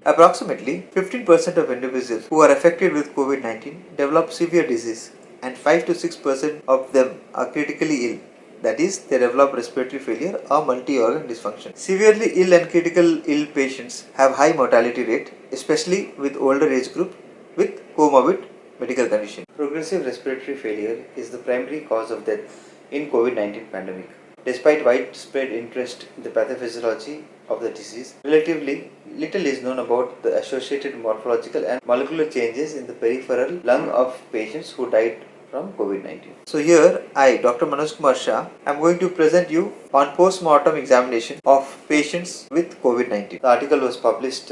Approximately 15% of individuals who are affected with COVID-19 develop severe disease, and 5 to 6% of them are critically ill. That is, they develop respiratory failure or multi-organ dysfunction. Severely ill and critical ill patients have high mortality rate, especially with older age group with comorbid medical condition. Progressive respiratory failure is the primary cause of death in COVID-19 pandemic. Despite widespread interest in the pathophysiology of the disease, relatively little is known about the associated morphological and molecular changes in the peripheral lung of patients who died from COVID-19. So here I, Dr. Manoj Kumar Shah, am going to present you on postmortem examination of patients with COVID-19. The article was published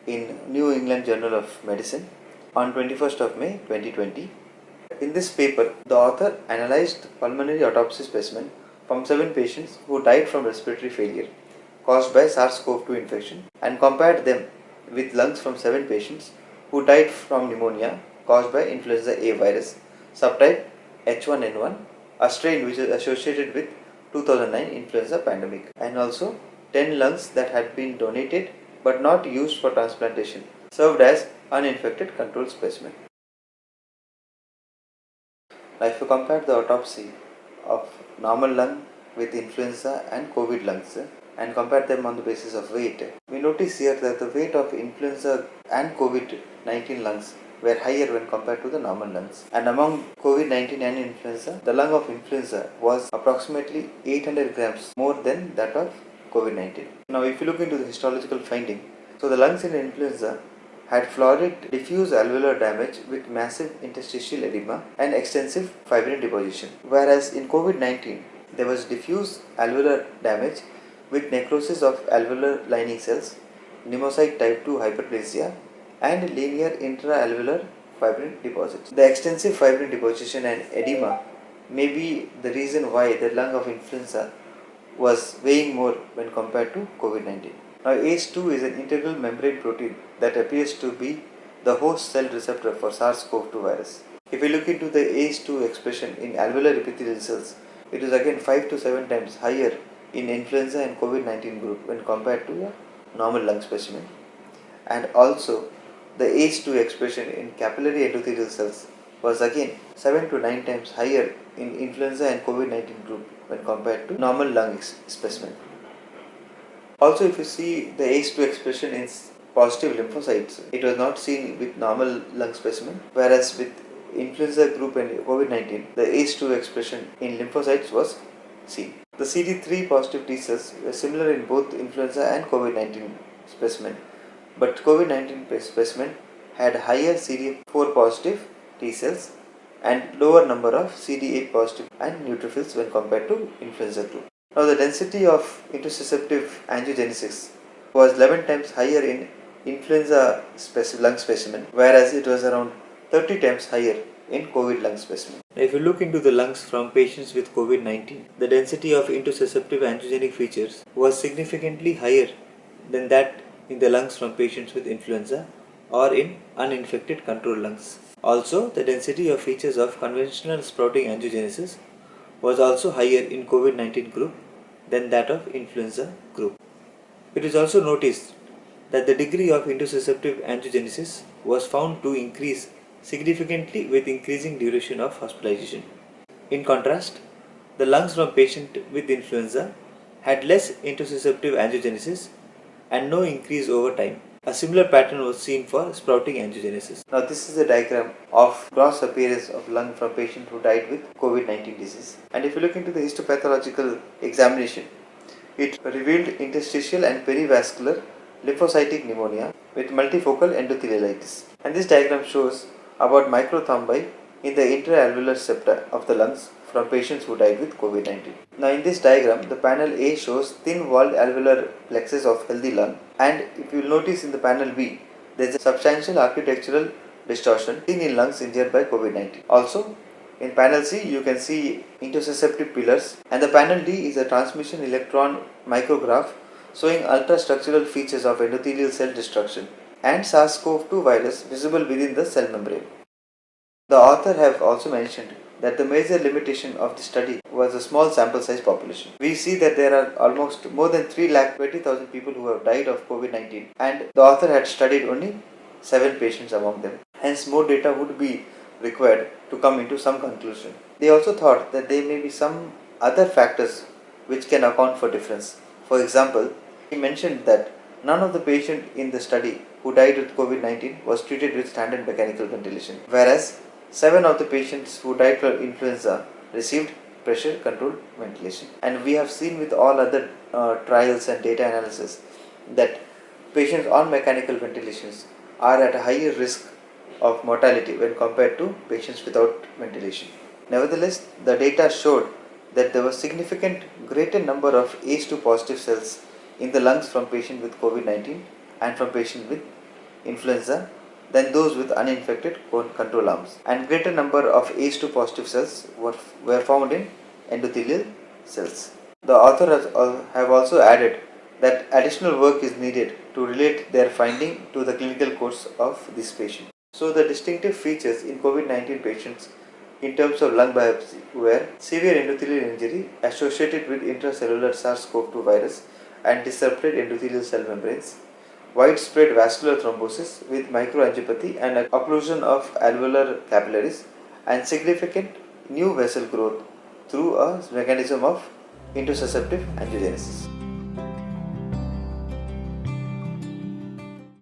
in New England Journal of Medicine on 21st of May 2020. In this paper, the author analyzed pulmonary autopsy specimen from 7 patients who died from respiratory failure caused by SARS-CoV-2 infection and compared them with lungs from 7 patients who died from pneumonia caused by influenza A virus subtype H1N1, a strain which is associated with 2009 influenza pandemic, and also 10 lungs that had been donated but not used for transplantation served as uninfected control specimen. Now if you compare the autopsy of normal lung with influenza and COVID lungs and compare them on the basis of weight, we notice here that the weight of influenza and COVID-19 lungs were higher when compared to the normal lungs. And among COVID-19 and influenza, the lung of influenza was approximately 800 grams more than that of COVID-19. Now if you look into the histological finding, so the lungs in influenza had florid diffuse alveolar damage with massive interstitial edema and extensive fibrin deposition, whereas in COVID-19 there was diffuse alveolar damage with necrosis of alveolar lining cells, pneumocyte type 2 hyperplasia, and linear intra-alveolar fibrin deposits. The extensive fibrin deposition and edema may be the reason why the lung of influenza was weighing more when compared to COVID-19. Now ACE2 is an integral membrane protein that appears to be the host cell receptor for SARS-CoV-2 virus. If we look into the ACE2 expression in alveolar epithelial cells, it is again 5 to 7 times higher in influenza and COVID-19 group when compared to a normal lung specimen. And also the ACE2 expression in capillary endothelial cells was again 7 to 9 times higher in influenza and COVID-19 group when compared to normal lung specimen. Also, if you see the ACE2 expression in positive lymphocytes, it was not seen with normal lung specimen, whereas with influenza group and COVID-19, the ACE2 expression in lymphocytes was seen. The CD3 positive T cells were similar in both influenza and COVID-19 specimen, but COVID-19 specimen had higher CD4 positive T cells and lower number of CD8 positive and neutrophils when compared to influenza group. Now the density of intussusceptive angiogenesis was 11 times higher in influenza lung specimen, whereas it was around 30 times higher in COVID lung specimen. Now if you look into the lungs from patients with COVID-19, the density of intussusceptive angiogenic features was significantly higher than that in the lungs from patients with influenza or in uninfected control lungs. Also, the density of features of conventional sprouting angiogenesis was also higher in COVID-19 group than that of influenza group. It is also noticed that the degree of intussusceptive angiogenesis was found to increase significantly with increasing duration of hospitalization. In contrast, the lungs from patient with influenza had less intussusceptive angiogenesis and no increase over time. A similar pattern was seen for sprouting angiogenesis. Now this is a diagram of gross appearance of lung from patient who died with COVID-19 disease. And if you look into the histopathological examination, it revealed interstitial and perivascular lymphocytic pneumonia with multifocal endothelialitis. And this diagram shows about microthrombi in the intra-alveolar septa of the lungs from patients who died with COVID-19. Now in this diagram, the panel A shows thin-walled alveolar plexus of healthy lung, and if you will notice in the panel B, there is a substantial architectural distortion seen in lungs injured by COVID-19. Also, in panel C, you can see intussusceptive pillars, and the panel D is a transmission electron micrograph showing ultrastructural features of endothelial cell destruction and SARS-CoV-2 virus visible within the cell membrane. The author have also mentioned that the major limitation of the study was a small sample size population. We see that there are almost more than 3,20,000 people who have died of COVID-19, and the author had studied only 7 patients among them. Hence, more data would be required to come into some conclusion. They also thought that there may be some other factors which can account for difference. For example, he mentioned that none of the patients in the study who died with COVID-19 was treated with standard mechanical ventilation, whereas 7 of the patients who died from influenza received pressure controlled ventilation. And we have seen with all other trials and data analysis that patients on mechanical ventilations are at a higher risk of mortality when compared to patients without ventilation. Nevertheless, the data showed that there was significant greater number of ACE2 positive cells in the lungs from patients with COVID-19 and from patients with influenza than those with uninfected control arms, and greater number of ACE2 positive cells were found in endothelial cells. The author have also added that additional work is needed to relate their finding to the clinical course of this patient. So the distinctive features in COVID-19 patients in terms of lung biopsy were severe endothelial injury associated with intracellular SARS-CoV-2 virus and disrupted endothelial cell membranes, widespread vascular thrombosis with microangiopathy and occlusion of alveolar capillaries, and significant new vessel growth through a mechanism of intussusceptive angiogenesis.